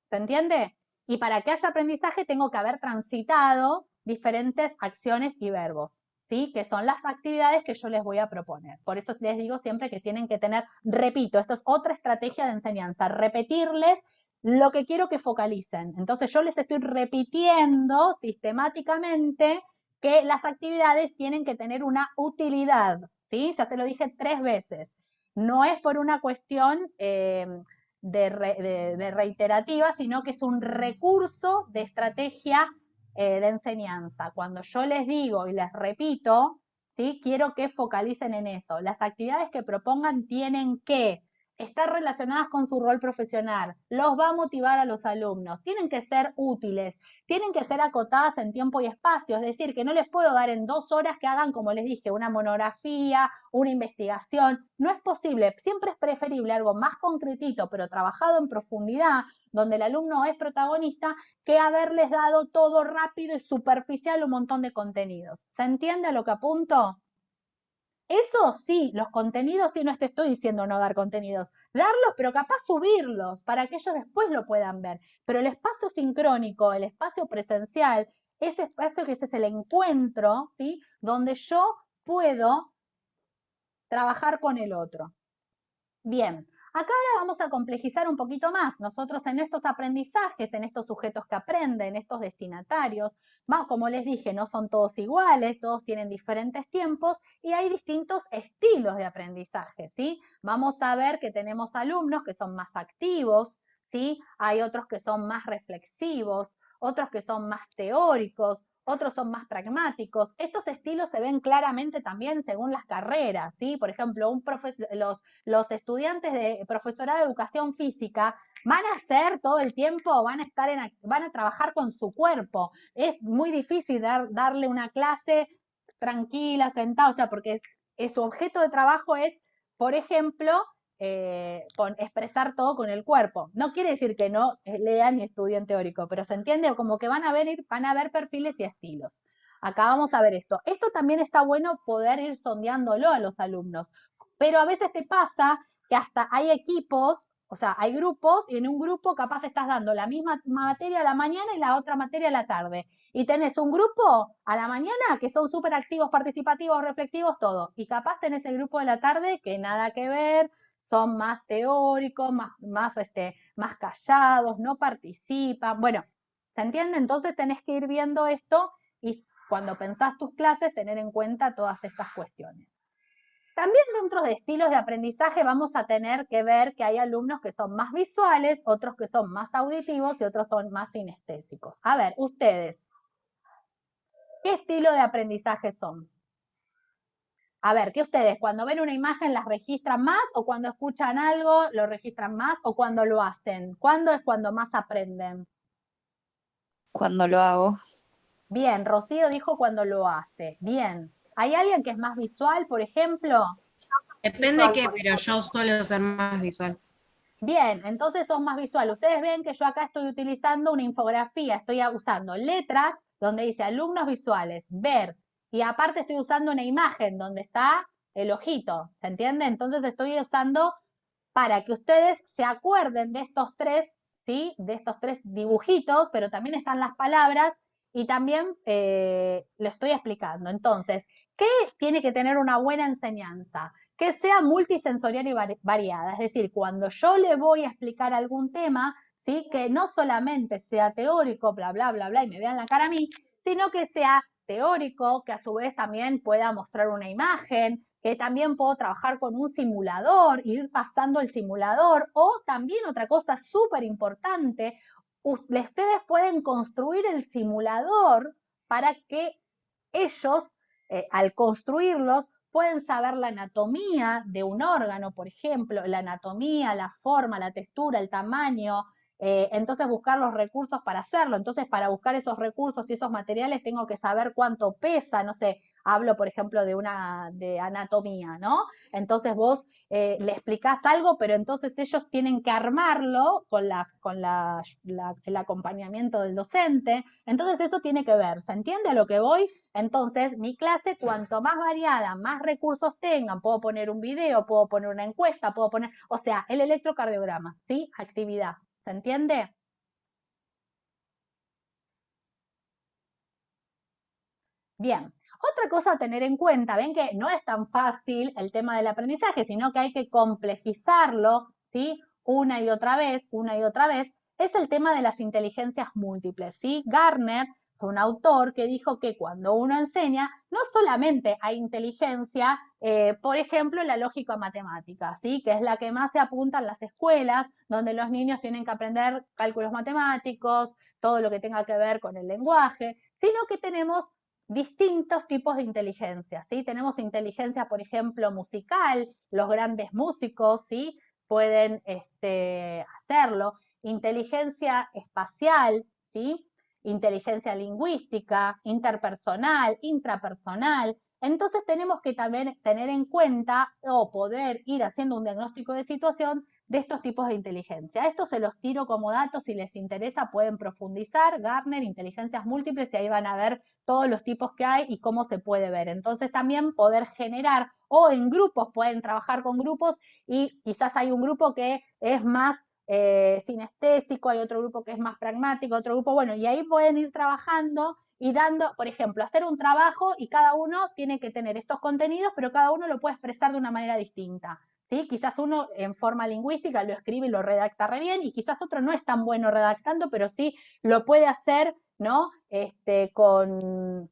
¿Se entiende? Y para que haya aprendizaje tengo que haber transitado diferentes acciones y verbos, ¿sí? Que son las actividades que yo les voy a proponer. Por eso les digo siempre que tienen que tener, repito, esto es otra estrategia de enseñanza, repetirles lo que quiero que focalicen. Entonces yo les estoy repitiendo sistemáticamente que las actividades tienen que tener una utilidad, ¿sí? Ya se lo dije 3 veces. No es por una cuestión de reiterativa, sino que es un recurso de estrategia de enseñanza. Cuando yo les digo y les repito, ¿sí? Quiero que focalicen en eso. Las actividades que propongan tienen que estar relacionadas con su rol profesional, los va a motivar a los alumnos, tienen que ser útiles, tienen que ser acotadas en tiempo y espacio, es decir, que no les puedo dar en 2 horas que hagan, como les dije, una monografía, una investigación, no es posible, siempre es preferible algo más concretito, pero trabajado en profundidad, donde el alumno es protagonista, que haberles dado todo rápido y superficial un montón de contenidos. ¿Se entiende a lo que apunto? Eso sí, los contenidos sí, no te estoy diciendo no dar contenidos, darlos, pero capaz subirlos para que ellos después lo puedan ver. Pero el espacio sincrónico, el espacio presencial, ese espacio que ese es el encuentro, ¿sí? Donde yo puedo trabajar con el otro. Bien, acá ahora vamos a complejizar un poquito más. Nosotros en estos aprendizajes, en estos sujetos que aprenden, estos destinatarios, como les dije, no son todos iguales, todos tienen diferentes tiempos y hay distintos estilos de aprendizaje, ¿sí? Vamos a ver que tenemos alumnos que son más activos, ¿sí? Hay otros que son más reflexivos, otros que son más teóricos, otros son más pragmáticos. Estos estilos se ven claramente también según las carreras, ¿sí? Por ejemplo, los estudiantes de profesorado de educación física van a hacer todo el tiempo, van a trabajar con su cuerpo. Es muy difícil darle una clase tranquila, sentada, o sea, porque su objeto de trabajo es, por ejemplo, expresar todo con el cuerpo. No quiere decir que no lean ni estudien teórico, pero se entiende como que van a ver perfiles y estilos. Acá vamos a ver esto. Esto también está bueno poder ir sondeándolo a los alumnos. Pero a veces te pasa que hasta hay equipos, o sea, hay grupos y en un grupo capaz estás dando la misma materia a la mañana y la otra materia a la tarde. Y tenés un grupo a la mañana que son súper activos, participativos, reflexivos, todo. Y capaz tenés el grupo de la tarde que nada que ver, son más teóricos, más callados, no participan. Bueno, ¿se entiende? Entonces tenés que ir viendo esto y cuando pensás tus clases tener en cuenta todas estas cuestiones. También dentro de estilos de aprendizaje vamos a tener que ver que hay alumnos que son más visuales, otros que son más auditivos y otros son más sinestésicos. A ver, ustedes, ¿qué estilo de aprendizaje son? A ver, ¿qué ustedes cuando ven una imagen las registran más o cuando escuchan algo lo registran más o cuando lo hacen? ¿Cuándo es cuando más aprenden? Cuando lo hago. Bien, Rocío dijo cuando lo hace. Bien. ¿Hay alguien que es más visual, por ejemplo? Depende qué, pero yo suelo ser más visual. Bien, entonces son más visual. Ustedes ven que yo acá estoy utilizando una infografía, estoy usando letras donde dice alumnos visuales, ver, y aparte estoy usando una imagen donde está el ojito, ¿se entiende? Entonces estoy usando para que ustedes se acuerden de estos tres, ¿sí? De estos tres dibujitos, pero también están las palabras y también lo estoy explicando. Entonces, ¿qué tiene que tener una buena enseñanza? Que sea multisensorial y variada, es decir, cuando yo le voy a explicar algún tema, ¿sí? Que no solamente sea teórico, bla, bla, bla, bla, y me vean la cara a mí, sino que sea teórico, que a su vez también pueda mostrar una imagen, que también puedo trabajar con un simulador, ir pasando el simulador, o también otra cosa súper importante, ustedes pueden construir el simulador para que ellos, al construirlos, pueden saber la anatomía de un órgano, por ejemplo, la anatomía, la forma, la textura, el tamaño, entonces buscar los recursos para hacerlo. Entonces, para buscar esos recursos y esos materiales tengo que saber cuánto pesa, no sé, hablo, por ejemplo, de anatomía, ¿no? Entonces vos le explicás algo, pero entonces ellos tienen que armarlo con el acompañamiento del docente. Entonces eso tiene que ver, ¿se entiende a lo que voy? Entonces mi clase, cuanto más variada, más recursos tengan, puedo poner un video, puedo poner una encuesta, puedo poner, o sea, el electrocardiograma, ¿sí? Actividad, ¿se entiende? Bien, otra cosa a tener en cuenta, ven que no es tan fácil el tema del aprendizaje, sino que hay que complejizarlo, ¿sí? Una y otra vez, es el tema de las inteligencias múltiples, ¿sí? Gardner fue un autor que dijo que cuando uno enseña, no solamente hay inteligencia, por ejemplo, la lógica matemática, ¿sí? Que es la que más se apunta en las escuelas, donde los niños tienen que aprender cálculos matemáticos, todo lo que tenga que ver con el lenguaje, sino que tenemos distintos tipos de inteligencia, ¿sí? Tenemos inteligencia, por ejemplo, musical, los grandes músicos, ¿sí? Pueden hacerlo. Inteligencia espacial, ¿sí? Inteligencia lingüística, interpersonal, intrapersonal. Entonces tenemos que también tener en cuenta o poder ir haciendo un diagnóstico de situación de estos tipos de inteligencia. Esto se los tiro como datos, si les interesa pueden profundizar, Gardner, inteligencias múltiples, y ahí van a ver todos los tipos que hay y cómo se puede ver. Entonces también poder generar, o en grupos, pueden trabajar con grupos y quizás hay un grupo que es más sinestésico, hay otro grupo que es más pragmático, otro grupo, bueno, y ahí pueden ir trabajando y dando, por ejemplo, hacer un trabajo y cada uno tiene que tener estos contenidos, pero cada uno lo puede expresar de una manera distinta. ¿Sí? Quizás uno en forma lingüística lo escribe y lo redacta re bien y quizás otro no es tan bueno redactando, pero sí lo puede hacer, ¿no? Con,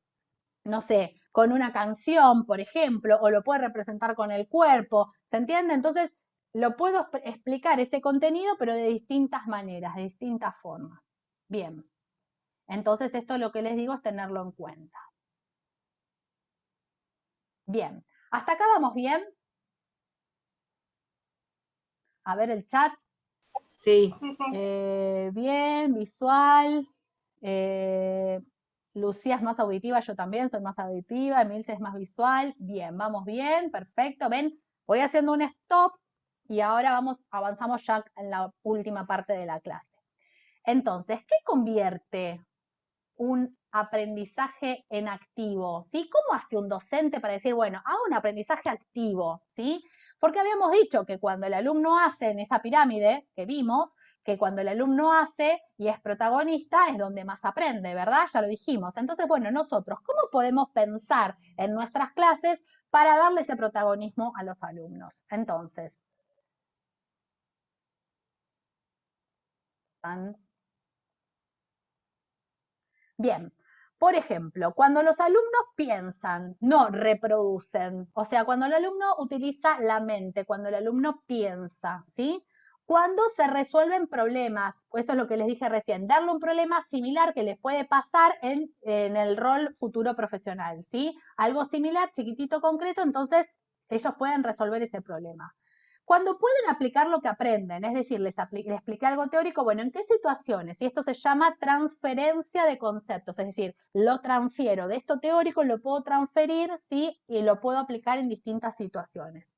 no sé, con una canción, por ejemplo, o lo puede representar con el cuerpo, ¿se entiende? Entonces, lo puedo explicar ese contenido, pero de distintas maneras, de distintas formas. Bien. Entonces, esto lo que les digo es tenerlo en cuenta. Bien. ¿Hasta acá vamos bien? A ver el chat. Sí. Bien, visual. Lucía es más auditiva, yo también soy más auditiva. Emilce es más visual. Bien, vamos bien, perfecto. Ven, voy haciendo un stop y ahora avanzamos ya en la última parte de la clase. Entonces, ¿qué convierte un aprendizaje en activo? ¿Sí? ¿Cómo hace un docente para decir, bueno, hago un aprendizaje activo? ¿Sí? Porque habíamos dicho que cuando el alumno hace en esa pirámide que vimos, que cuando el alumno hace y es protagonista es donde más aprende, ¿verdad? Ya lo dijimos. Entonces, bueno, nosotros, ¿cómo podemos pensar en nuestras clases para darle ese protagonismo a los alumnos? Entonces, bien, por ejemplo, cuando los alumnos piensan, no reproducen, o sea, cuando el alumno utiliza la mente, cuando el alumno piensa, ¿sí? Cuando se resuelven problemas, eso es lo que les dije recién, darle un problema similar que les puede pasar en el rol futuro profesional, ¿sí? Algo similar, chiquitito, concreto, entonces ellos pueden resolver ese problema. Cuando pueden aplicar lo que aprenden, es decir, les expliqué algo teórico, bueno, ¿en qué situaciones? Y esto se llama transferencia de conceptos, es decir, lo transfiero de esto teórico, lo puedo transferir, ¿sí? Y lo puedo aplicar en distintas situaciones.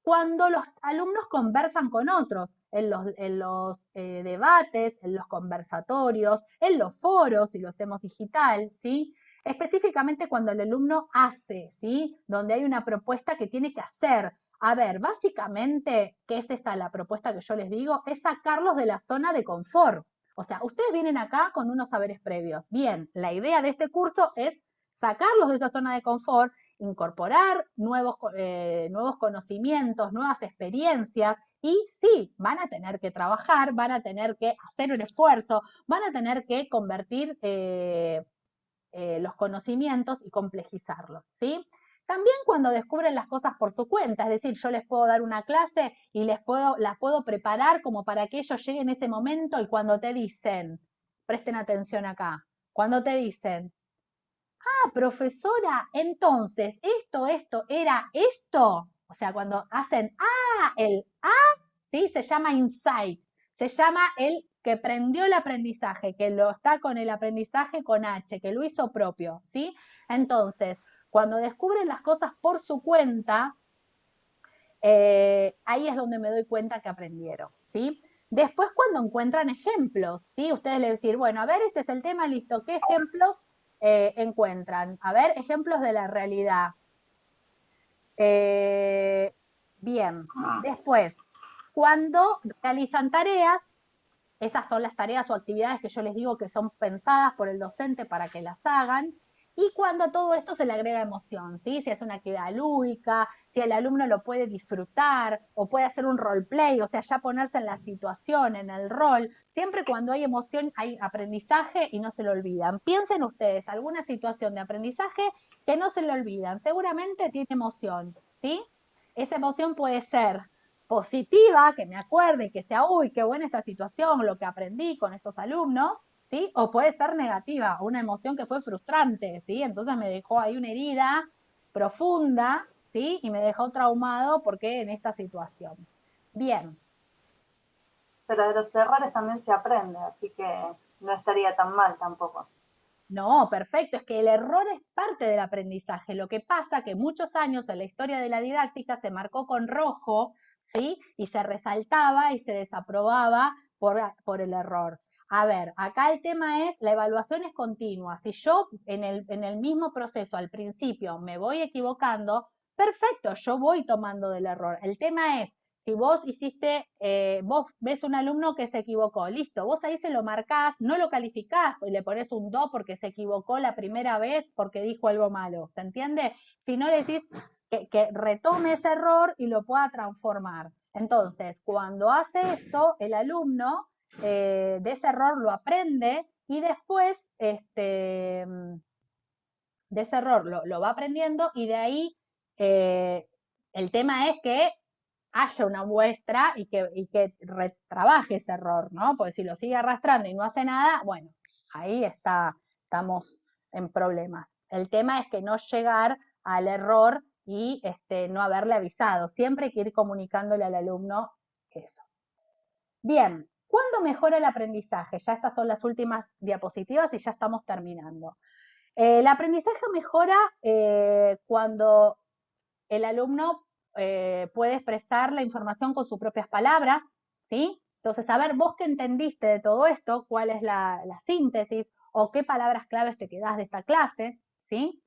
Cuando los alumnos conversan con otros, en los debates, en los conversatorios, en los foros, si lo hacemos digital, ¿sí? Específicamente cuando el alumno hace, ¿sí? Donde hay una propuesta que tiene que hacer. A ver, básicamente, ¿qué es esta la propuesta que yo les digo? Es sacarlos de la zona de confort. O sea, ustedes vienen acá con unos saberes previos. Bien, la idea de este curso es sacarlos de esa zona de confort, incorporar nuevos conocimientos, nuevas experiencias, y sí, van a tener que trabajar, van a tener que hacer un esfuerzo, van a tener que convertir los conocimientos y complejizarlos, ¿sí? También cuando descubren las cosas por su cuenta, es decir, yo les puedo dar una clase y las puedo preparar como para que ellos lleguen ese momento y cuando te dicen, presten atención acá, cuando te dicen, ah, profesora, entonces, esto, era esto, o sea, cuando hacen, el ¿sí? Se llama insight, se llama el que prendió el aprendizaje, que lo está con el aprendizaje con H, que lo hizo propio, ¿sí? Entonces, cuando descubren las cosas por su cuenta, ahí es donde me doy cuenta que aprendieron, ¿sí? Después cuando encuentran ejemplos, ¿sí? Ustedes le decir, bueno, a ver, este es el tema, listo, ¿qué ejemplos encuentran? A ver, ejemplos de la realidad. Bien, después, cuando realizan tareas, esas son las tareas o actividades que yo les digo que son pensadas por el docente para que las hagan. Y cuando a todo esto se le agrega emoción, ¿sí? Si es una actividad lúdica, si el alumno lo puede disfrutar o puede hacer un roleplay, o sea, ya ponerse en la situación, en el rol. Siempre cuando hay emoción hay aprendizaje y no se lo olvidan. Piensen ustedes alguna situación de aprendizaje que no se le olvidan. Seguramente tiene emoción, ¿sí? Esa emoción puede ser positiva, que me acuerde, que sea, uy, qué buena esta situación, lo que aprendí con estos alumnos, ¿sí? O puede ser negativa, una emoción que fue frustrante, ¿sí? Entonces me dejó ahí una herida profunda, ¿sí? Y me dejó traumado porque en esta situación. Bien. Pero de los errores también se aprende, así que no estaría tan mal tampoco. No, perfecto, es que el error es parte del aprendizaje. Lo que pasa que muchos años en la historia de la didáctica se marcó con rojo, ¿sí? Y se resaltaba y se desaprobaba por el error. A ver, acá el tema es, la evaluación es continua. Si yo en el mismo proceso al principio me voy equivocando, perfecto, yo voy tomando del error. El tema es, si vos vos ves un alumno que se equivocó, listo, vos ahí se lo marcás, no lo calificás y le pones un 2 porque se equivocó la primera vez porque dijo algo malo, ¿se entiende? Si no le decís que retome ese error y lo pueda transformar. Entonces, cuando hace esto, el alumno de ese error lo aprende y después de ese error lo va aprendiendo y de ahí el tema es que haya una muestra y que retrabaje ese error, ¿no? Porque si lo sigue arrastrando y no hace nada, bueno, ahí estamos en problemas. El tema es que no llegar al error y no haberle avisado. Siempre hay que ir comunicándole al alumno eso. Bien, ¿cuándo mejora el aprendizaje? Ya estas son las últimas diapositivas y ya estamos terminando. El aprendizaje mejora cuando el alumno puede expresar la información con sus propias palabras, ¿sí? Entonces, a ver, vos qué entendiste de todo esto, cuál es la síntesis o qué palabras claves te quedás de esta clase, ¿sí?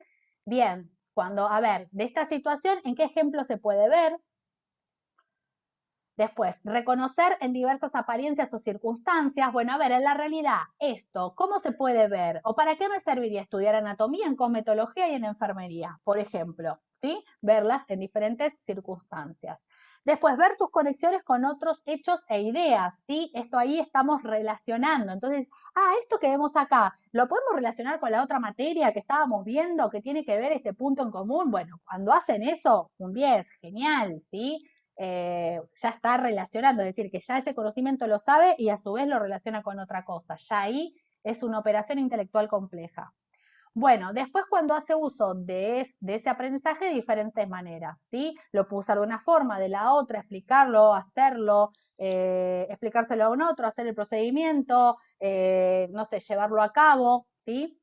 Bien, a ver, de esta situación, ¿en qué ejemplo se puede ver? Después, reconocer en diversas apariencias o circunstancias. Bueno, a ver, en la realidad, esto, ¿cómo se puede ver? ¿O para qué me serviría estudiar anatomía en cosmetología y en enfermería? Por ejemplo, ¿sí? Verlas en diferentes circunstancias. Después, ver sus conexiones con otros hechos e ideas, ¿sí? Esto ahí estamos relacionando. Entonces, esto que vemos acá, ¿lo podemos relacionar con la otra materia que estábamos viendo que tiene que ver este punto en común? Bueno, cuando hacen eso, un 10, genial, ¿sí? Ya está relacionando, es decir, que ya ese conocimiento lo sabe y a su vez lo relaciona con otra cosa. Ya ahí es una operación intelectual compleja. Bueno, después cuando hace uso de ese aprendizaje de diferentes maneras, ¿sí? Lo puedo usar de una forma, de la otra, explicarlo, hacerlo, explicárselo a un otro, hacer el procedimiento, no sé, llevarlo a cabo, ¿sí?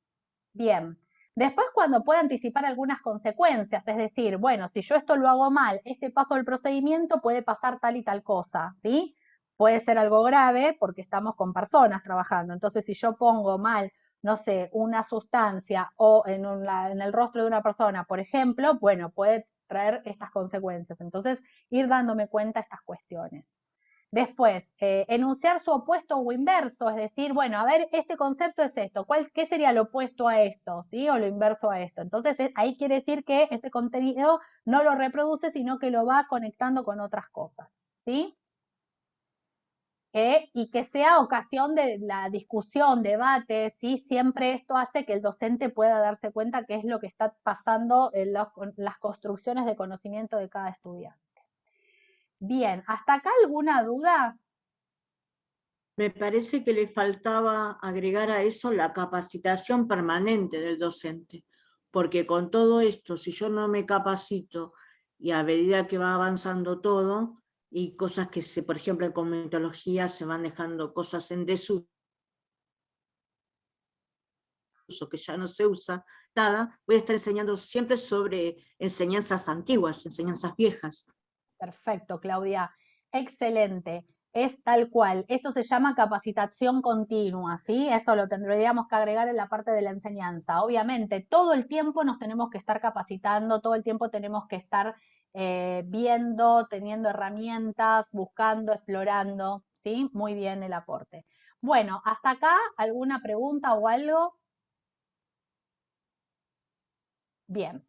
Bien. Después cuando puede anticipar algunas consecuencias, es decir, bueno, si yo esto lo hago mal, este paso del procedimiento puede pasar tal y tal cosa, ¿sí? Puede ser algo grave porque estamos con personas trabajando. Entonces, si yo pongo mal, no sé, una sustancia o en el rostro de una persona, por ejemplo, bueno, puede traer estas consecuencias. Entonces, ir dándome cuenta de estas cuestiones. Después, enunciar su opuesto o inverso, es decir, bueno, a ver, este concepto es esto, ¿qué sería lo opuesto a esto? ¿Sí? O lo inverso a esto. Entonces, ahí quiere decir que ese contenido no lo reproduce, sino que lo va conectando con otras cosas, ¿sí? Y que sea ocasión de la discusión, debate, ¿sí? Siempre esto hace que el docente pueda darse cuenta qué es lo que está pasando en las construcciones de conocimiento de cada estudiante. Bien, ¿hasta acá alguna duda? Me parece que le faltaba agregar a eso la capacitación permanente del docente, porque con todo esto, si yo no me capacito y a medida que va avanzando todo, y cosas que por ejemplo en cosmetología se van dejando cosas en desuso, que ya no se usa, nada, voy a estar enseñando siempre sobre enseñanzas antiguas, enseñanzas viejas. Perfecto, Claudia. Excelente. Es tal cual. Esto se llama capacitación continua, ¿sí? Eso lo tendríamos que agregar en la parte de la enseñanza. Obviamente, todo el tiempo nos tenemos que estar capacitando, todo el tiempo tenemos que estar viendo, teniendo herramientas, buscando, explorando, ¿sí? Muy bien el aporte. Bueno, hasta acá, ¿alguna pregunta o algo? Bien.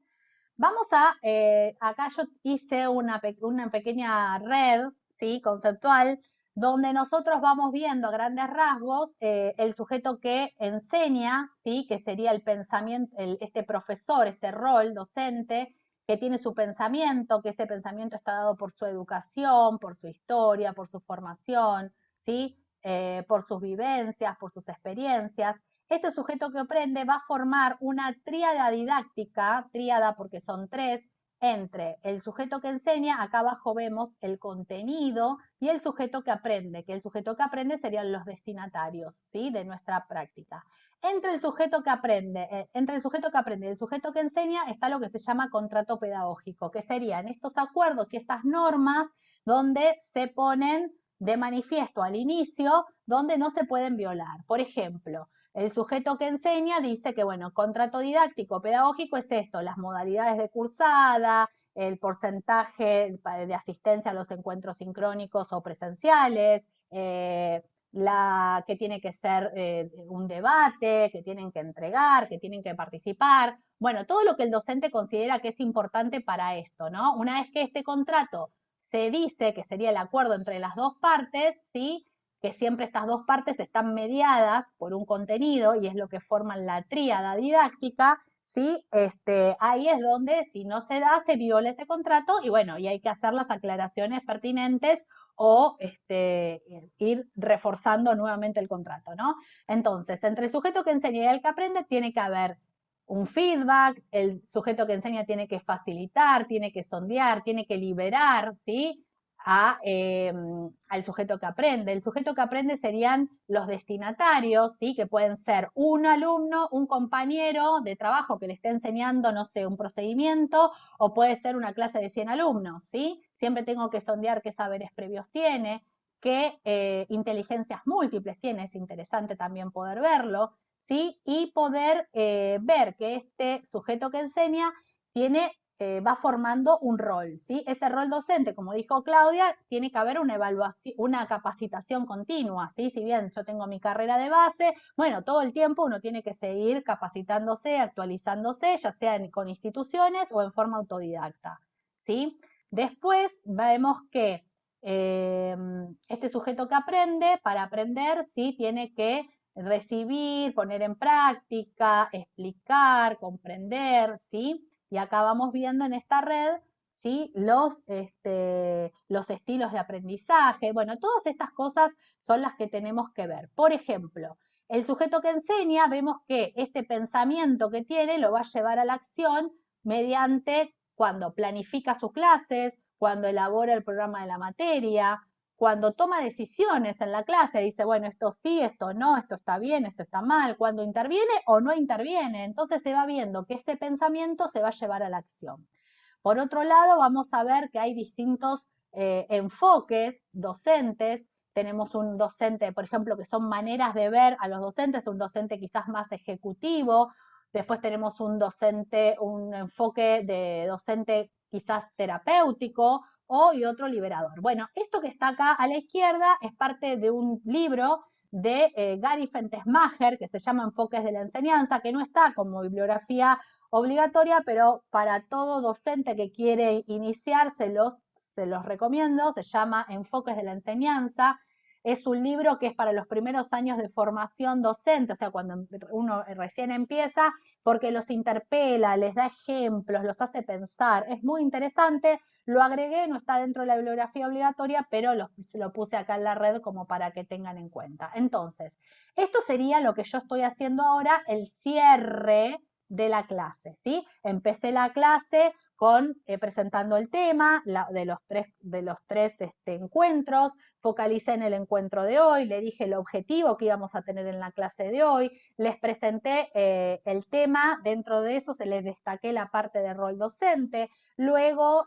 Vamos acá yo hice una pequeña red, ¿sí? Conceptual, donde nosotros vamos viendo a grandes rasgos el sujeto que enseña, ¿sí? Que sería el pensamiento, este profesor, este rol docente, que tiene su pensamiento, que ese pensamiento está dado por su educación, por su historia, por su formación, ¿sí? Por sus vivencias, por sus experiencias. Este sujeto que aprende va a formar una tríada didáctica, tríada porque son tres, entre el sujeto que enseña, acá abajo vemos el contenido, y el sujeto que aprende, que el sujeto que aprende serían los destinatarios, ¿sí? De nuestra práctica. Entre el sujeto que aprende y el sujeto que enseña está lo que se llama contrato pedagógico, que serían estos acuerdos y estas normas donde se ponen de manifiesto al inicio, donde no se pueden violar. Por ejemplo, el sujeto que enseña dice que, bueno, contrato didáctico pedagógico es esto, las modalidades de cursada, el porcentaje de asistencia a los encuentros sincrónicos o presenciales, que tiene que ser un debate, que tienen que entregar, que tienen que participar. Bueno, todo lo que el docente considera que es importante para esto, ¿no? Una vez que este contrato se dice que sería el acuerdo entre las dos partes, ¿sí? Que siempre estas dos partes están mediadas por un contenido y es lo que forman la tríada didáctica, ¿sí? Ahí es donde, si no se da, se viola ese contrato y bueno, y hay que hacer las aclaraciones pertinentes o ir reforzando nuevamente el contrato, ¿no? Entonces, entre el sujeto que enseña y el que aprende tiene que haber un feedback, el sujeto que enseña tiene que facilitar, tiene que sondear, tiene que liberar, ¿sí? Al sujeto que aprende. El sujeto que aprende serían los destinatarios, ¿sí? Que pueden ser un alumno, un compañero de trabajo que le esté enseñando, no sé, un procedimiento, o puede ser una clase de 100 alumnos, ¿sí? Siempre tengo que sondear qué saberes previos tiene, qué inteligencias múltiples tiene, es interesante también poder verlo, ¿sí? Y poder ver que este sujeto que enseña tiene va formando un rol, ¿sí? Ese rol docente, como dijo Claudia, tiene que haber una evaluación, una capacitación continua, ¿sí? Si bien yo tengo mi carrera de base, bueno, todo el tiempo uno tiene que seguir capacitándose, actualizándose, ya sea con instituciones o en forma autodidacta, ¿sí? Después vemos que este sujeto que aprende, para aprender, ¿sí? Tiene que recibir, poner en práctica, explicar, comprender, ¿sí? Y acá vamos viendo en esta red, ¿sí? Los estilos de aprendizaje. Bueno, todas estas cosas son las que tenemos que ver. Por ejemplo, el sujeto que enseña, vemos que este pensamiento que tiene lo va a llevar a la acción mediante cuando planifica sus clases, cuando elabora el programa de la materia, cuando toma decisiones en la clase, dice, bueno, esto sí, esto no, esto está bien, esto está mal, cuando interviene o no interviene. Entonces se va viendo que ese pensamiento se va a llevar a la acción. Por otro lado, vamos a ver que hay distintos enfoques docentes. Tenemos un docente, por ejemplo, que son maneras de ver a los docentes, un docente quizás más ejecutivo. Después tenemos un docente, un enfoque de docente quizás terapéutico, y otro liberador. Bueno, esto que está acá a la izquierda es parte de un libro de Gary Fentesmacher que se llama Enfoques de la Enseñanza, que no está como bibliografía obligatoria, pero para todo docente que quiere iniciar se los recomiendo. Se llama Enfoques de la Enseñanza. Es un libro que es para los primeros años de formación docente, o sea, cuando uno recién empieza, porque los interpela, les da ejemplos, los hace pensar. Es muy interesante. Lo agregué, no está dentro de la bibliografía obligatoria, pero lo puse acá en la red como para que tengan en cuenta. Entonces, esto sería lo que yo estoy haciendo ahora, el cierre de la clase, ¿sí? Empecé la clase con presentando el tema de los tres encuentros, focalicé en el encuentro de hoy, le dije el objetivo que íbamos a tener en la clase de hoy, les presenté el tema, dentro de eso se les destaqué la parte de rol docente, luego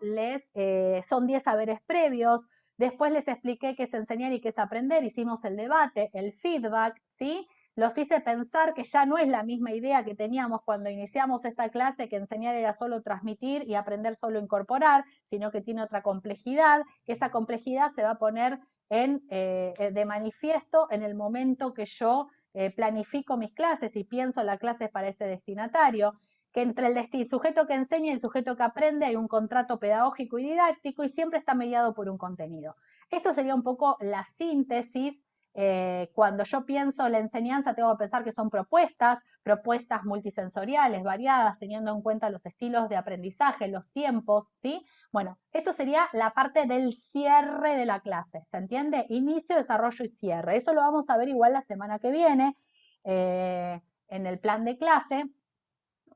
son 10 saberes previos, después les expliqué qué es enseñar y qué es aprender, hicimos el debate, el feedback, ¿sí? Los hice pensar que ya no es la misma idea que teníamos cuando iniciamos esta clase, que enseñar era solo transmitir y aprender solo incorporar, sino que tiene otra complejidad, que esa complejidad se va a poner de manifiesto en el momento que yo planifico mis clases y pienso la clase para ese destinatario, que entre el sujeto que enseña y el sujeto que aprende hay un contrato pedagógico y didáctico y siempre está mediado por un contenido. Esto sería un poco la síntesis. Cuando yo pienso la enseñanza, tengo que pensar que son propuestas multisensoriales, variadas, teniendo en cuenta los estilos de aprendizaje, los tiempos, ¿sí? Bueno, esto sería la parte del cierre de la clase, ¿se entiende? Inicio, desarrollo y cierre. Eso lo vamos a ver igual la semana que viene en el plan de clase,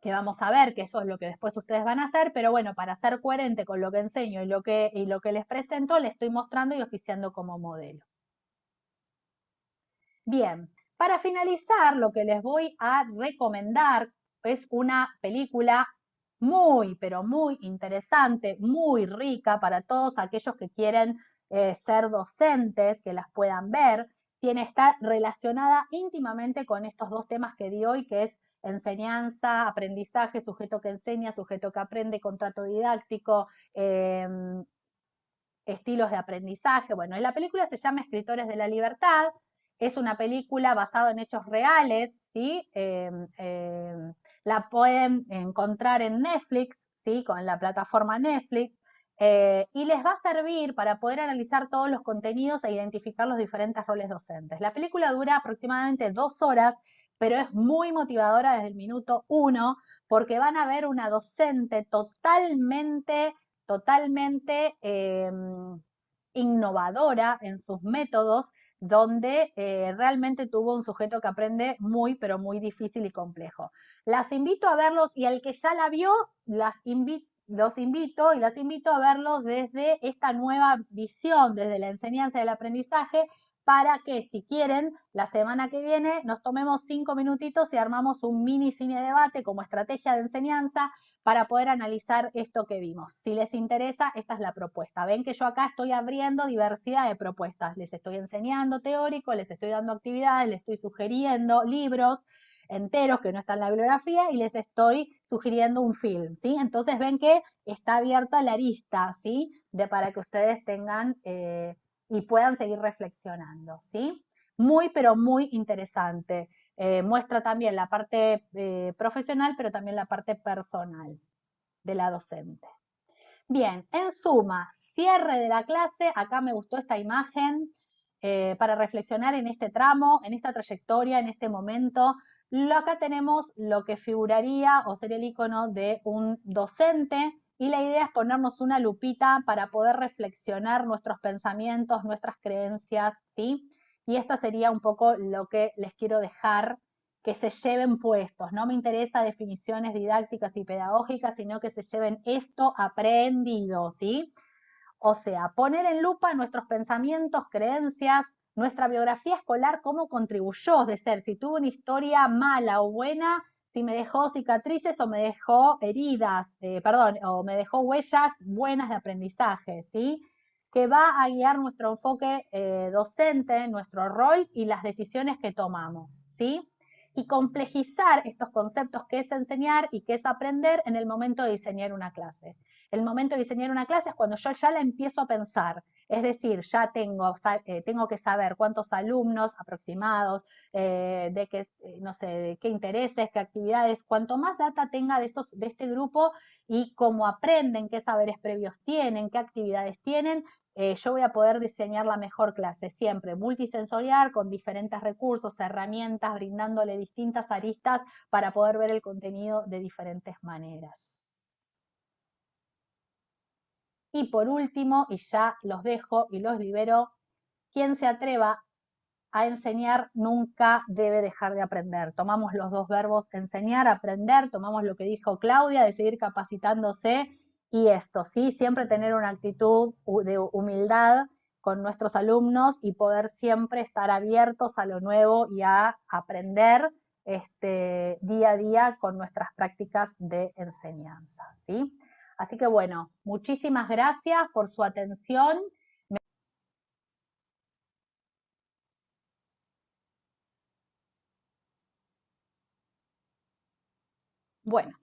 que vamos a ver que eso es lo que después ustedes van a hacer, pero bueno, para ser coherente con lo que enseño y lo que les presento, les estoy mostrando y oficiando como modelo. Bien, para finalizar, lo que les voy a recomendar es una película muy, pero muy interesante, muy rica para todos aquellos que quieren ser docentes, que las puedan ver. Está relacionada íntimamente con estos dos temas que di hoy, que es enseñanza, aprendizaje, sujeto que enseña, sujeto que aprende, contrato didáctico, estilos de aprendizaje. Bueno, la película se llama Escritores de la Libertad. Es una película basada en hechos reales, ¿sí? La pueden encontrar en Netflix, ¿sí? Con la plataforma Netflix. Y les va a servir para poder analizar todos los contenidos e identificar los diferentes roles docentes. La película dura aproximadamente 2 horas, pero es muy motivadora desde el minuto 1, porque van a ver una docente totalmente innovadora en sus métodos, donde realmente tuvo un sujeto que aprende muy, pero muy difícil y complejo. Las invito a verlos, y el que ya la vio, los invito y las invito a verlos desde esta nueva visión, desde la enseñanza y el aprendizaje, para que, si quieren, la semana que viene nos tomemos 5 minutitos y armamos un mini cine debate como estrategia de enseñanza para poder analizar esto que vimos. Si les interesa, esta es la propuesta. Ven que yo acá estoy abriendo diversidad de propuestas. Les estoy enseñando teórico, les estoy dando actividades, les estoy sugiriendo libros. enteros que no están en la bibliografía y les estoy sugiriendo un film, ¿sí? Entonces ven que está abierta la arista, ¿sí? Para que ustedes tengan y puedan seguir reflexionando, ¿sí? Muy, pero muy interesante. Muestra también la parte profesional, pero también la parte personal de la docente. Bien, en suma, cierre de la clase. Acá me gustó esta imagen para reflexionar en este tramo, en esta trayectoria, en este momento. Acá tenemos lo que figuraría o sería el icono de un docente y la idea es ponernos una lupita para poder reflexionar nuestros pensamientos, nuestras creencias, ¿sí? Y esta sería un poco lo que les quiero dejar, que se lleven puestos. No me interesa definiciones didácticas y pedagógicas, sino que se lleven esto aprendido, ¿sí? O sea, poner en lupa nuestros pensamientos, creencias, nuestra biografía escolar, cómo contribuyó, es decir, si tuvo una historia mala o buena, si me dejó cicatrices o me dejó heridas, o me dejó huellas buenas de aprendizaje, ¿sí? Que va a guiar nuestro enfoque docente, nuestro rol y las decisiones que tomamos, ¿sí? Y complejizar estos conceptos que es enseñar y que es aprender en el momento de diseñar una clase. El momento de diseñar una clase es cuando yo ya la empiezo a pensar, es decir, ya tengo que saber cuántos alumnos aproximados, de qué, no sé, de qué intereses, qué actividades, cuanto más data tenga de este grupo y cómo aprenden, qué saberes previos tienen, qué actividades tienen, yo voy a poder diseñar la mejor clase, siempre multisensorial, con diferentes recursos, herramientas, brindándole distintas aristas para poder ver el contenido de diferentes maneras. Y por último, y ya los dejo y los libero, quien se atreva a enseñar nunca debe dejar de aprender. Tomamos los dos verbos enseñar, aprender, tomamos lo que dijo Claudia de seguir capacitándose y esto, ¿sí? Siempre tener una actitud de humildad con nuestros alumnos y poder siempre estar abiertos a lo nuevo y a aprender día a día con nuestras prácticas de enseñanza, ¿sí? Así que bueno, muchísimas gracias por su atención. Bueno,